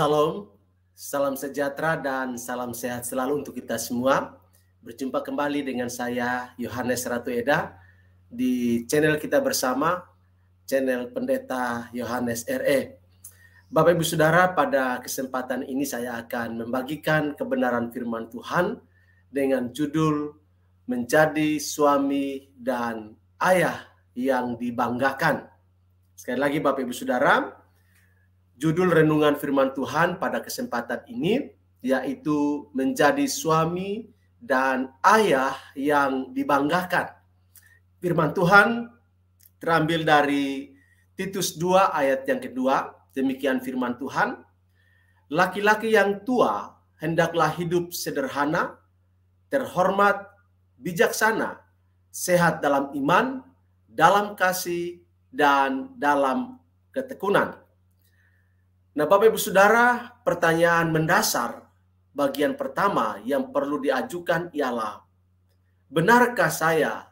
Salam, salam sejahtera dan salam sehat selalu untuk kita semua. Berjumpa kembali dengan saya Yohanes Ratu Eda di channel kita bersama, channel Pendeta Yohanes RE. Bapak Ibu Saudara, pada kesempatan ini saya akan membagikan kebenaran firman Tuhan dengan judul Menjadi Suami dan Ayah yang Dibanggakan. Sekali lagi Bapak Ibu Saudara, judul renungan firman Tuhan pada kesempatan ini yaitu menjadi suami dan ayah yang dibanggakan. Firman Tuhan terambil dari Titus 2 ayat yang kedua. Demikian firman Tuhan. Laki-laki yang tua hendaklah hidup sederhana, terhormat, bijaksana, sehat dalam iman, dalam kasih, dan dalam ketekunan. Nah, Bapak Ibu Saudara, pertanyaan mendasar bagian pertama yang perlu diajukan ialah, benarkah saya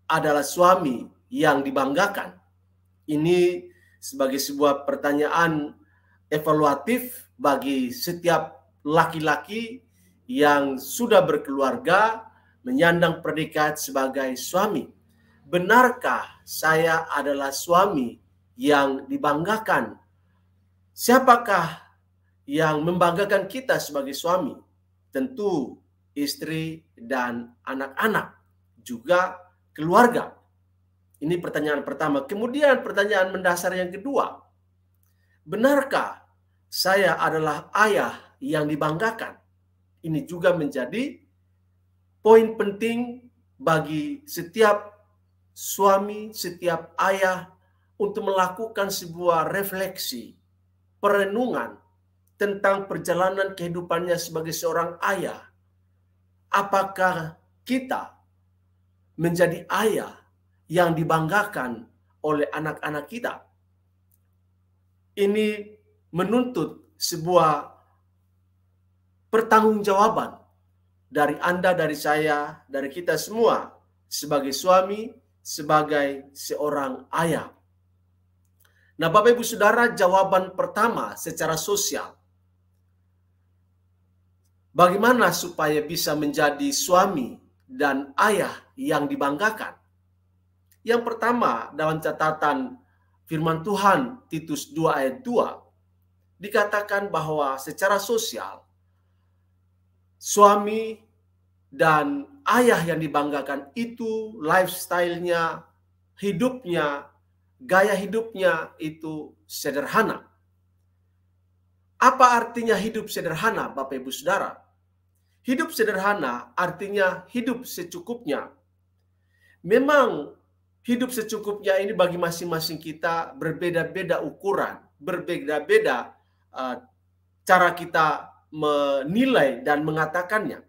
adalah suami yang dibanggakan? Ini sebagai sebuah pertanyaan evaluatif bagi setiap laki-laki yang sudah berkeluarga, menyandang predikat sebagai suami. Benarkah saya adalah suami yang dibanggakan? Siapakah yang membanggakan kita sebagai suami? Tentu istri dan anak-anak, juga keluarga. Ini pertanyaan pertama. Kemudian pertanyaan mendasar yang kedua. Benarkah saya adalah ayah yang dibanggakan? Ini juga menjadi poin penting bagi setiap suami, setiap ayah untuk melakukan sebuah refleksi, perenungan tentang perjalanan kehidupannya sebagai seorang ayah. Apakah kita menjadi ayah yang dibanggakan oleh anak-anak kita? Ini menuntut sebuah pertanggungjawaban dari Anda, dari saya, dari kita semua sebagai suami, sebagai seorang ayah. Nah, Bapak Ibu Saudara, jawaban pertama secara sosial, bagaimana supaya bisa menjadi suami dan ayah yang dibanggakan? Yang pertama, dalam catatan firman Tuhan Titus 2 ayat 2, dikatakan bahwa secara sosial, suami dan ayah yang dibanggakan itu lifestyle-nya, hidupnya, gaya hidupnya itu sederhana. Apa artinya hidup sederhana, Bapak Ibu Saudara? Hidup sederhana artinya hidup secukupnya. Memang hidup secukupnya ini bagi masing-masing kita berbeda-beda ukuran, berbeda-beda cara kita menilai dan mengatakannya.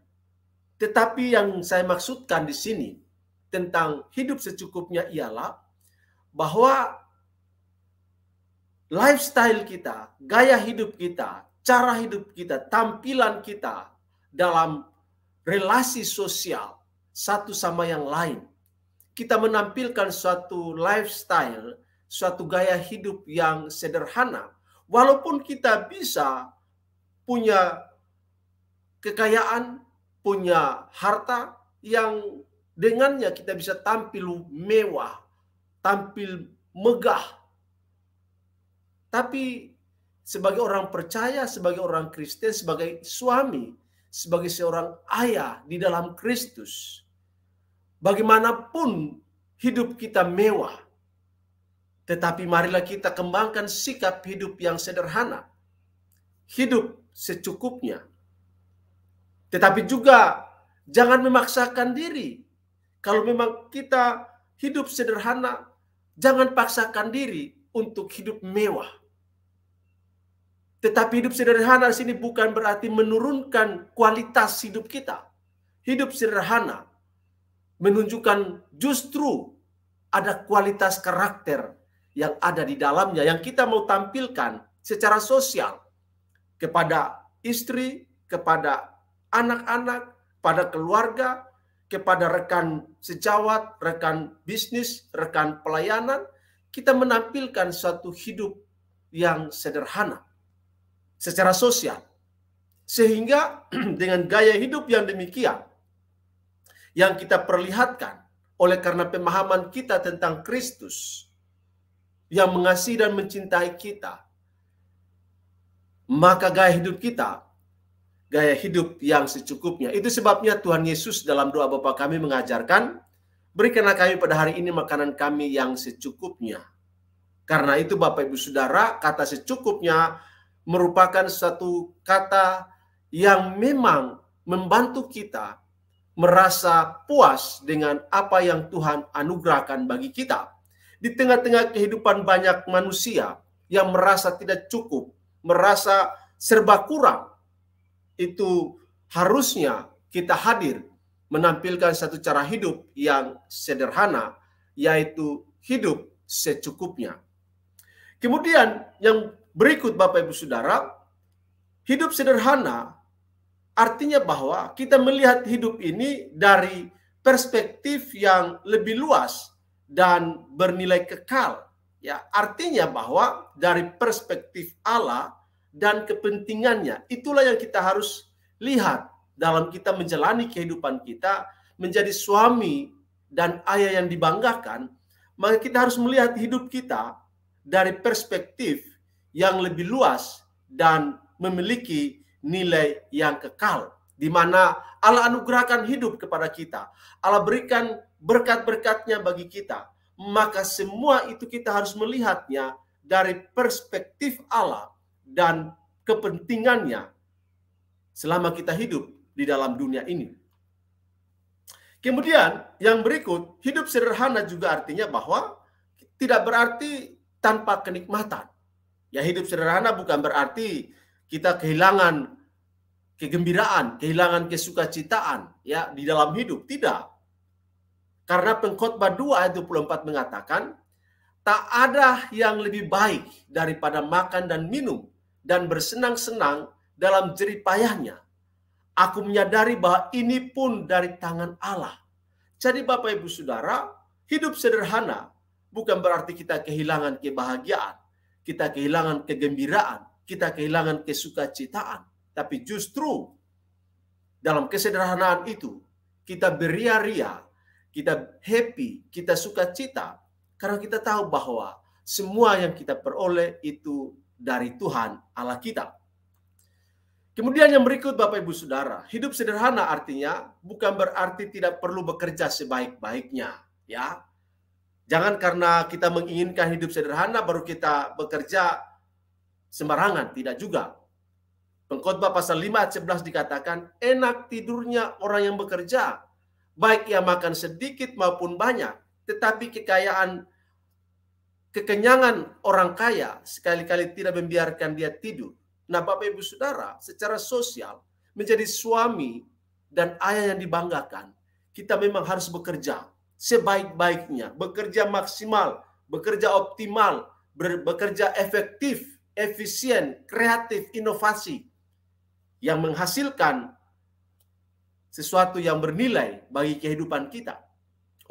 Tetapi yang saya maksudkan di sini tentang hidup secukupnya ialah bahwa lifestyle kita, gaya hidup kita, cara hidup kita, tampilan kita dalam relasi sosial satu sama yang lain. Kita menampilkan suatu lifestyle, suatu gaya hidup yang sederhana. Walaupun kita bisa punya kekayaan, punya harta yang dengannya kita bisa tampil mewah, tampil megah. Tapi sebagai orang percaya, sebagai orang Kristen, sebagai suami, sebagai seorang ayah di dalam Kristus, bagaimanapun hidup kita mewah, tetapi marilah kita kembangkan sikap hidup yang sederhana, hidup secukupnya. Tetapi juga jangan memaksakan diri. Kalau memang kita hidup sederhana, jangan paksakan diri untuk hidup mewah. Tetapi hidup sederhana di sini bukan berarti menurunkan kualitas hidup kita. Hidup sederhana menunjukkan justru ada kualitas karakter yang ada di dalamnya yang kita mau tampilkan secara sosial kepada istri, kepada anak-anak, pada keluarga, kepada rekan sejawat, rekan bisnis, rekan pelayanan. Kita menampilkan suatu hidup yang sederhana. secara sosial. Sehingga dengan gaya hidup yang demikian, yang kita perlihatkan oleh karena pemahaman kita tentang Kristus yang mengasihi dan mencintai kita, maka gaya hidup kita, gaya hidup yang secukupnya. Itu sebabnya Tuhan Yesus dalam doa Bapa kami mengajarkan, berikanlah kami pada hari ini makanan kami yang secukupnya. Karena itu Bapak Ibu Saudara, kata secukupnya merupakan satu kata yang memang membantu kita merasa puas dengan apa yang Tuhan anugerahkan bagi kita. Di tengah-tengah kehidupan banyak manusia yang merasa tidak cukup, merasa serba kurang, itu harusnya kita hadir menampilkan satu cara hidup yang sederhana, yaitu hidup secukupnya. Kemudian yang berikut Bapak Ibu Saudara, hidup sederhana artinya bahwa kita melihat hidup ini dari perspektif yang lebih luas dan bernilai kekal. Ya, artinya bahwa dari perspektif Allah dan kepentingannya, itulah yang kita harus lihat dalam kita menjalani kehidupan kita, menjadi suami dan ayah yang dibanggakan. Maka kita harus melihat hidup kita dari perspektif yang lebih luas dan memiliki nilai yang kekal, di mana Allah anugerahkan hidup kepada kita. Allah berikan berkat-berkatnya bagi kita. Maka semua itu kita harus melihatnya dari perspektif Allah dan kepentingannya selama kita hidup di dalam dunia ini. Kemudian yang berikut, hidup sederhana juga artinya bahwa tidak berarti tanpa kenikmatan. Ya, hidup sederhana bukan berarti kita kehilangan kegembiraan, kehilangan kesukacitaan ya di dalam hidup. Tidak. Karena Pengkhotbah 2 ayat 24 mengatakan, tak ada yang lebih baik daripada makan dan minum dan bersenang-senang dalam jerih payahnya. Aku menyadari bahwa ini pun dari tangan Allah. Jadi Bapak Ibu Saudara, hidup sederhana bukan berarti kita kehilangan kebahagiaan, kita kehilangan kegembiraan, kita kehilangan kesukacitaan. Tapi justru dalam kesederhanaan itu kita beria-ria, kita happy, kita sukacita karena kita tahu bahwa semua yang kita peroleh itu dari Tuhan Allah kita. Kemudian yang berikut Bapak Ibu Saudara, hidup sederhana artinya bukan berarti tidak perlu bekerja sebaik-baiknya, ya. Jangan karena kita menginginkan hidup sederhana baru kita bekerja sembarangan, tidak juga. Pengkhotbah pasal 5 ayat 11 dikatakan, enak tidurnya orang yang bekerja, baik ia makan sedikit maupun banyak, tetapi kekenyangan orang kaya sekali-kali tidak membiarkan dia tidur. Nah, Bapak Ibu Saudara, secara sosial, menjadi suami dan ayah yang dibanggakan, kita memang harus bekerja sebaik-baiknya, bekerja maksimal, bekerja optimal, bekerja efektif, efisien, kreatif, inovasi, yang menghasilkan sesuatu yang bernilai bagi kehidupan kita.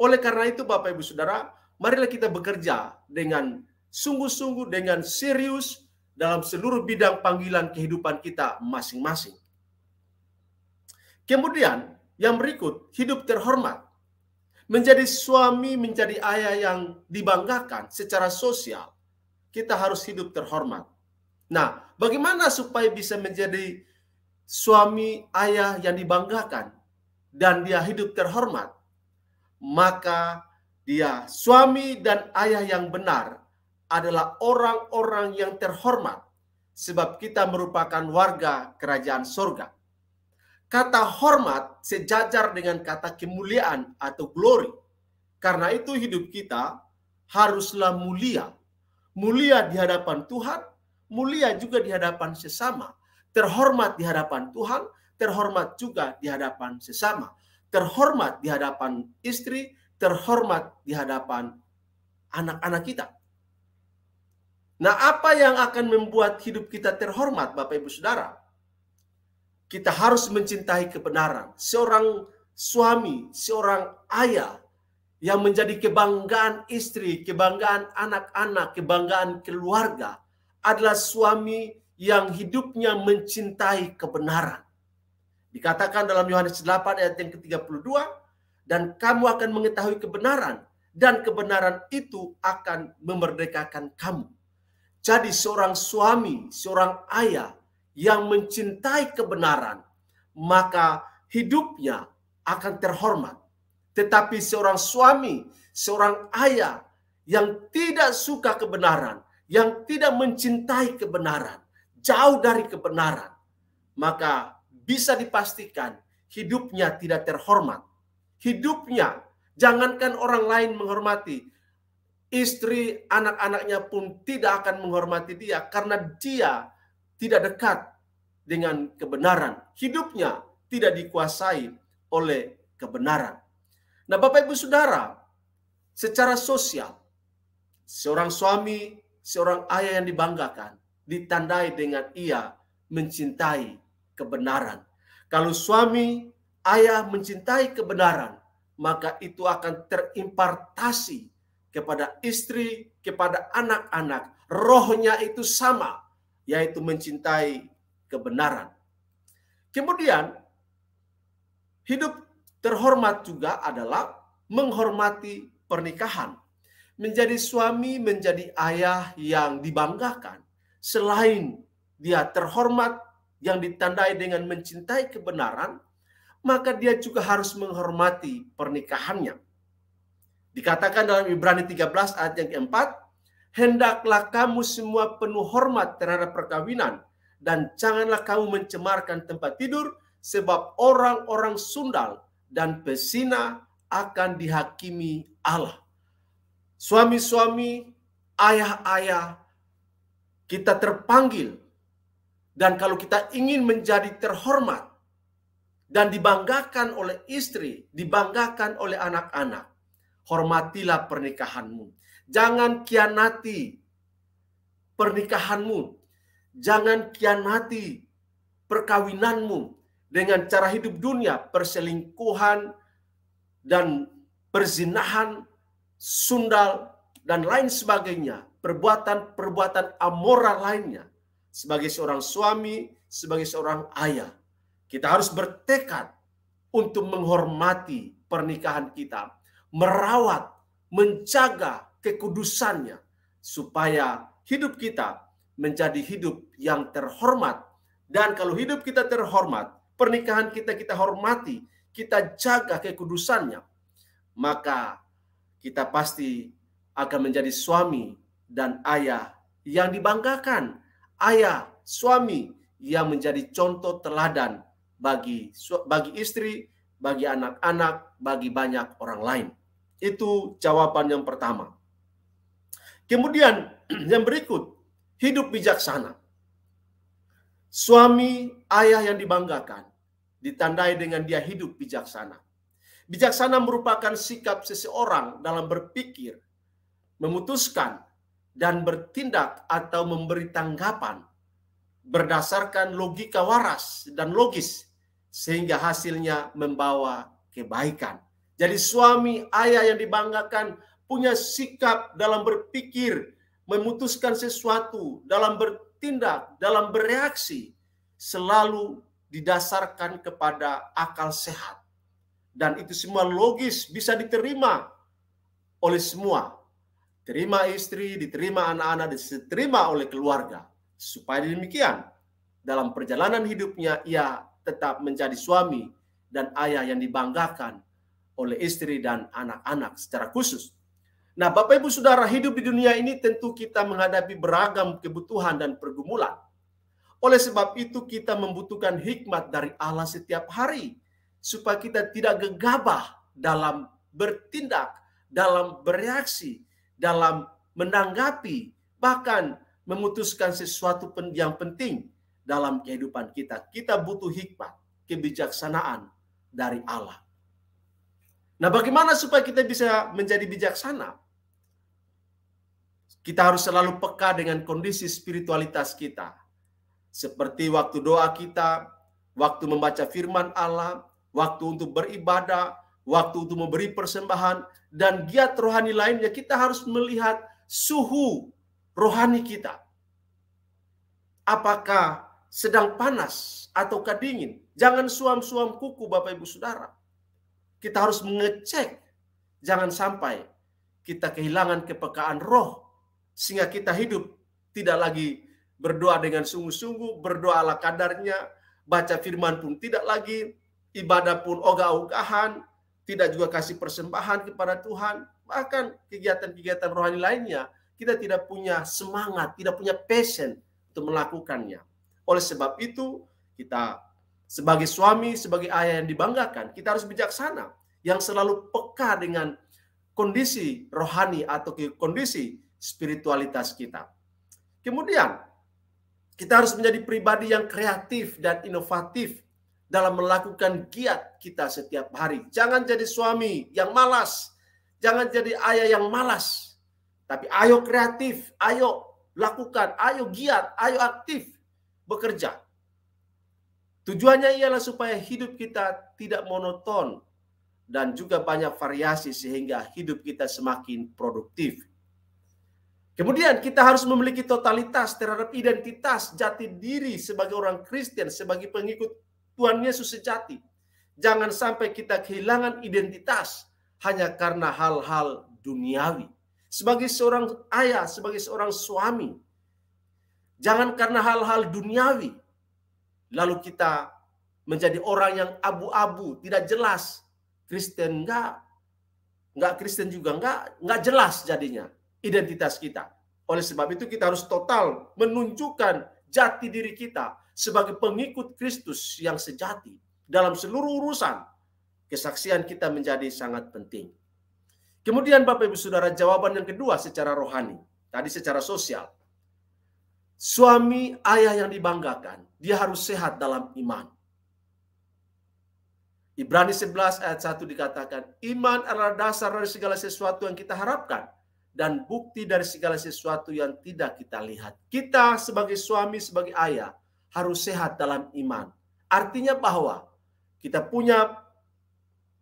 Oleh karena itu Bapak Ibu Saudara, marilah kita bekerja dengan sungguh-sungguh, dengan serius dalam seluruh bidang panggilan kehidupan kita masing-masing. Kemudian yang berikut, hidup terhormat. Menjadi suami, menjadi ayah yang dibanggakan secara sosial, kita harus hidup terhormat. Nah, bagaimana supaya bisa menjadi suami, ayah yang dibanggakan dan dia hidup terhormat? Maka dia suami dan ayah yang benar adalah orang-orang yang terhormat, sebab kita merupakan warga kerajaan surga. Kata hormat sejajar dengan kata kemuliaan atau glory. Karena itu hidup kita haruslah mulia. Mulia di hadapan Tuhan, mulia juga di hadapan sesama. Terhormat di hadapan Tuhan, terhormat juga di hadapan sesama. Terhormat di hadapan istri, terhormat di hadapan anak-anak kita. Nah, apa yang akan membuat hidup kita terhormat, Bapak Ibu Saudara? Kita harus mencintai kebenaran. Seorang suami, seorang ayah yang menjadi kebanggaan istri, kebanggaan anak-anak, kebanggaan keluarga adalah suami yang hidupnya mencintai kebenaran. Dikatakan dalam Yohanes 8 ayat yang ke-32, dan kamu akan mengetahui kebenaran, dan kebenaran itu akan memerdekakan kamu. Jadi seorang suami, seorang ayah yang mencintai kebenaran, maka hidupnya akan terhormat. Tetapi seorang suami, seorang ayah yang tidak suka kebenaran, yang tidak mencintai kebenaran, jauh dari kebenaran, maka bisa dipastikan hidupnya tidak terhormat. Hidupnya, jangankan orang lain menghormati, istri, anak-anaknya pun tidak akan menghormati dia karena dia tidak dekat dengan kebenaran. Hidupnya tidak dikuasai oleh kebenaran. Nah, Bapak Ibu Saudara, secara sosial, seorang suami, seorang ayah yang dibanggakan ditandai dengan ia mencintai kebenaran. Kalau suami, ayah mencintai kebenaran, maka itu akan terimpartasi kepada istri, kepada anak-anak. Rohnya itu sama, yaitu mencintai kebenaran. Kemudian, hidup terhormat juga adalah menghormati pernikahan. Menjadi suami, menjadi ayah yang dibanggakan. Selain dia terhormat yang ditandai dengan mencintai kebenaran, maka dia juga harus menghormati pernikahannya. Dikatakan dalam Ibrani 13 ayat yang keempat, hendaklah kamu semua penuh hormat terhadap perkawinan, dan janganlah kamu mencemarkan tempat tidur, sebab orang-orang sundal dan pesina akan dihakimi Allah. Suami-suami, ayah-ayah, kita terpanggil, dan kalau kita ingin menjadi terhormat dan dibanggakan oleh istri, dibanggakan oleh anak-anak, hormatilah pernikahanmu. Jangan kianati pernikahanmu. Jangan kianati perkawinanmu dengan cara hidup dunia, perselingkuhan dan perzinahan, sundal, dan lain sebagainya. Perbuatan-perbuatan amoral lainnya. Sebagai seorang suami, sebagai seorang ayah, kita harus bertekad untuk menghormati pernikahan kita, merawat, menjaga kekudusannya, supaya hidup kita menjadi hidup yang terhormat. Dan kalau hidup kita terhormat, pernikahan kita hormati, kita jaga kekudusannya, maka kita pasti akan menjadi suami dan ayah yang dibanggakan. Ayah, suami yang menjadi contoh teladan bagi istri, bagi anak-anak, bagi banyak orang lain. Itu jawaban yang pertama. Kemudian yang berikut, hidup bijaksana. Suami, ayah yang dibanggakan ditandai dengan dia hidup bijaksana. Bijaksana merupakan sikap seseorang dalam berpikir, memutuskan, dan bertindak atau memberi tanggapan berdasarkan logika waras dan logis, sehingga hasilnya membawa kebaikan. Jadi suami, ayah yang dibanggakan punya sikap dalam berpikir, memutuskan sesuatu, dalam bertindak, dalam bereaksi, selalu didasarkan kepada akal sehat. Dan itu semua logis, bisa diterima oleh semua. Terima istri, diterima anak-anak, diterima oleh keluarga. Supaya demikian, dalam perjalanan hidupnya, ia tetap menjadi suami dan ayah yang dibanggakan oleh istri dan anak-anak secara khusus. Nah, Bapak Ibu Saudara, hidup di dunia ini tentu kita menghadapi beragam kebutuhan dan pergumulan. Oleh sebab itu, kita membutuhkan hikmat dari Allah setiap hari, supaya kita tidak gegabah dalam bertindak, dalam bereaksi, dalam menanggapi, bahkan memutuskan sesuatu yang penting dalam kehidupan kita. Kita butuh hikmat, kebijaksanaan dari Allah. Nah, bagaimana supaya kita bisa menjadi bijaksana? Kita harus selalu peka dengan kondisi spiritualitas kita. Seperti waktu doa kita, waktu membaca firman Allah, waktu untuk beribadah, waktu untuk memberi persembahan, dan giat rohani lainnya, kita harus melihat suhu rohani kita. apakah sedang panas ataukah dingin. Jangan suam-suam kuku Bapak Ibu Saudara. Kita harus mengecek. Jangan sampai kita kehilangan kepekaan roh. Sehingga kita hidup tidak lagi berdoa dengan sungguh-sungguh, berdoa ala kadarnya, baca firman pun tidak lagi, ibadah pun ogah-ogahan, tidak juga kasih persembahan kepada Tuhan. Bahkan kegiatan-kegiatan rohani lainnya, kita tidak punya semangat, tidak punya passion untuk melakukannya. Oleh sebab itu, kita sebagai suami, sebagai ayah yang dibanggakan, kita harus bijaksana, yang selalu peka dengan kondisi rohani atau kondisi spiritualitas kita. Kemudian, kita harus menjadi pribadi yang kreatif dan inovatif dalam melakukan giat kita setiap hari. Jangan jadi suami yang malas, jangan jadi ayah yang malas, tapi ayo kreatif, ayo lakukan, ayo giat, ayo aktif bekerja. Tujuannya ialah supaya hidup kita tidak monoton dan juga banyak variasi sehingga hidup kita semakin produktif. Kemudian kita harus memiliki totalitas terhadap identitas jati diri sebagai orang Kristen, sebagai pengikut Tuhan Yesus sejati. Jangan sampai kita kehilangan identitas hanya karena hal-hal duniawi. Sebagai seorang ayah, sebagai seorang suami, jangan karena hal-hal duniawi lalu kita menjadi orang yang abu-abu, tidak jelas. Kristen enggak Kristen juga enggak jelas jadinya identitas kita. Oleh sebab itu kita harus total menunjukkan jati diri kita sebagai pengikut Kristus yang sejati dalam seluruh urusan. Kesaksian kita menjadi sangat penting. Kemudian Bapak Ibu Saudara, jawaban yang kedua secara rohani, tadi secara sosial. Suami ayah yang dibanggakan, dia harus sehat dalam iman. Ibrani 11 ayat 1 dikatakan, iman adalah dasar dari segala sesuatu yang kita harapkan dan bukti dari segala sesuatu yang tidak kita lihat. Kita sebagai suami, sebagai ayah harus sehat dalam iman. Artinya bahwa kita punya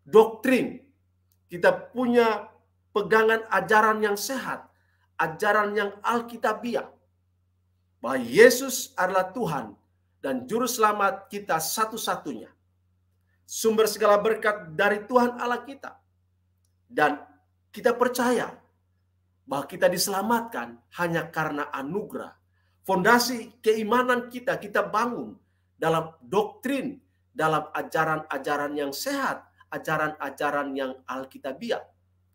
doktrin, kita punya pegangan ajaran yang sehat, ajaran yang alkitabiah, bahwa Yesus adalah Tuhan dan juru selamat kita satu-satunya. Sumber segala berkat dari Tuhan Allah kita. Dan kita percaya bahwa kita diselamatkan hanya karena anugerah. Fondasi keimanan kita bangun dalam doktrin, dalam ajaran-ajaran yang sehat, ajaran-ajaran yang alkitabiah.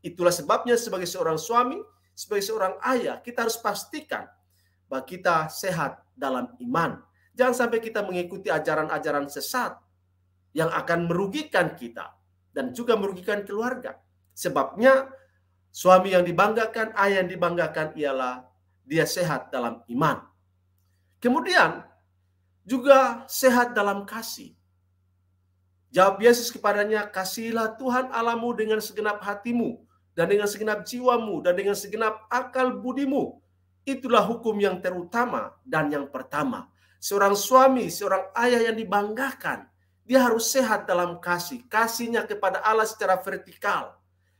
Itulah sebabnya sebagai seorang suami, sebagai seorang ayah, kita harus pastikan bahwa kita sehat dalam iman. Jangan sampai kita mengikuti ajaran-ajaran sesat yang akan merugikan kita dan juga merugikan keluarga. Sebabnya suami yang dibanggakan, ayah yang dibanggakan ialah dia sehat dalam iman. Kemudian juga sehat dalam kasih. Jawab Yesus kepadanya, kasihilah Tuhan Allahmu dengan segenap hatimu dan dengan segenap jiwamu dan dengan segenap akal budimu. Itulah hukum yang terutama dan yang pertama. Seorang suami, seorang ayah yang dibanggakan, dia harus sehat dalam kasih. Kasihnya kepada Allah secara vertikal.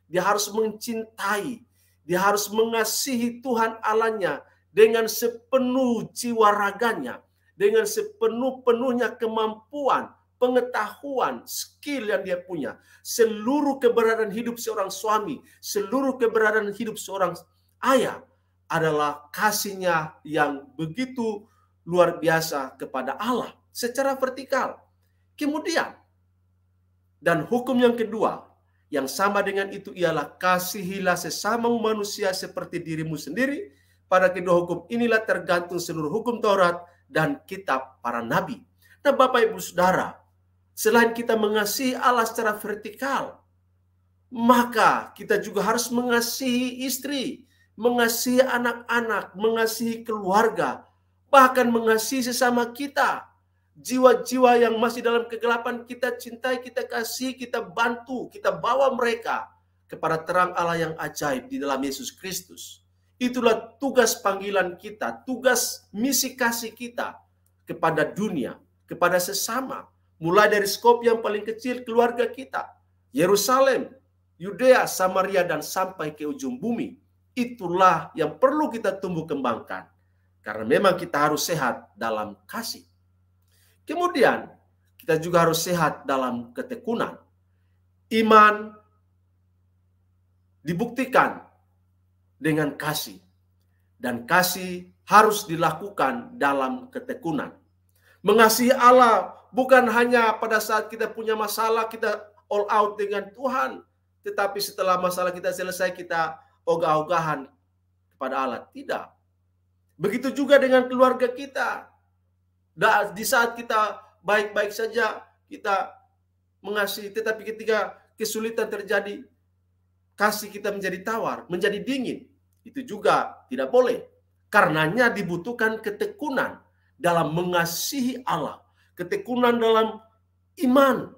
Dia harus mencintai. Dia harus mengasihi Tuhan Allahnya dengan sepenuh jiwa raganya. Dengan sepenuh-penuhnya kemampuan, pengetahuan, skill yang dia punya. Seluruh keberadaan hidup seorang suami, seluruh keberadaan hidup seorang ayah adalah kasihnya yang begitu luar biasa kepada Allah secara vertikal. Kemudian, dan hukum yang kedua yang sama dengan itu ialah kasihilah sesama manusia seperti dirimu sendiri. Pada kedua hukum inilah tergantung seluruh hukum Taurat dan kitab para nabi. Nah Bapak Ibu Saudara, selain kita mengasihi Allah secara vertikal, maka kita juga harus mengasihi istri, mengasihi anak-anak, mengasihi keluarga, bahkan mengasihi sesama kita. Jiwa-jiwa yang masih dalam kegelapan kita cintai, kita kasih, kita bantu, kita bawa mereka kepada terang Allah yang ajaib di dalam Yesus Kristus. Itulah tugas panggilan kita, tugas misi kasih kita kepada dunia, kepada sesama. Mulai dari skop yang paling kecil keluarga kita, Yerusalem, Yudea, Samaria, dan sampai ke ujung bumi. Itulah yang perlu kita tumbuh kembangkan. Karena memang kita harus sehat dalam kasih. Kemudian kita juga harus sehat dalam ketekunan. Iman dibuktikan dengan kasih. Dan kasih harus dilakukan dalam ketekunan. Mengasihi Allah bukan hanya pada saat kita punya masalah, kita all out dengan Tuhan. Tetapi setelah masalah kita selesai, kita ogah-ogahan kepada Allah. Tidak. Begitu juga dengan keluarga kita. Di saat kita baik-baik saja, kita mengasihi. Tetapi ketika kesulitan terjadi, kasih kita menjadi tawar, menjadi dingin. Itu juga tidak boleh. Karenanya dibutuhkan ketekunan dalam mengasihi Allah. Ketekunan dalam iman.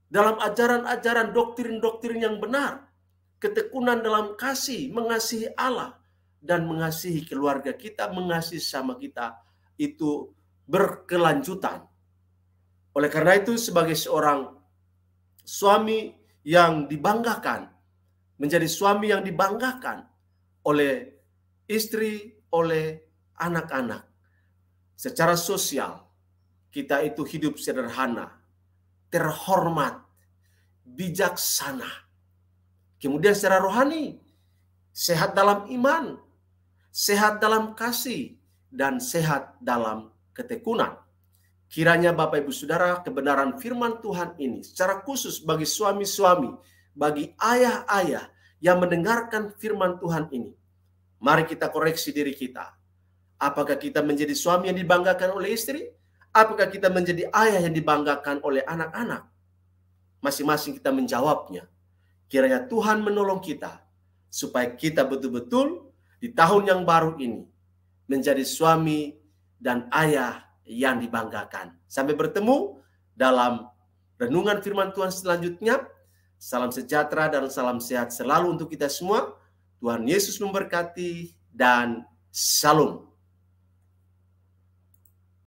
Dalam ajaran-ajaran doktrin-doktrin yang benar. Ketekunan dalam kasih, mengasihi Allah. Dan mengasihi keluarga kita, mengasihi sama kita. Itu berkelanjutan. Oleh karena itu sebagai seorang suami yang dibanggakan, menjadi suami yang dibanggakan oleh istri, oleh anak-anak. Secara sosial, kita itu hidup sederhana, terhormat, bijaksana. Kemudian secara rohani, sehat dalam iman, sehat dalam kasih, dan sehat dalam ketekunan. Kiranya Bapak Ibu Saudara, kebenaran firman Tuhan ini secara khusus bagi suami-suami, bagi ayah-ayah yang mendengarkan firman Tuhan ini. Mari kita koreksi diri kita. Apakah kita menjadi suami yang dibanggakan oleh istri? Apakah kita menjadi ayah yang dibanggakan oleh anak-anak? Masing-masing kita menjawabnya. Kiranya Tuhan menolong kita supaya kita betul-betul di tahun yang baru ini menjadi suami dan ayah yang dibanggakan. Sampai bertemu dalam renungan firman Tuhan selanjutnya. Salam sejahtera dan salam sehat selalu untuk kita semua. Tuhan Yesus memberkati dan shalom.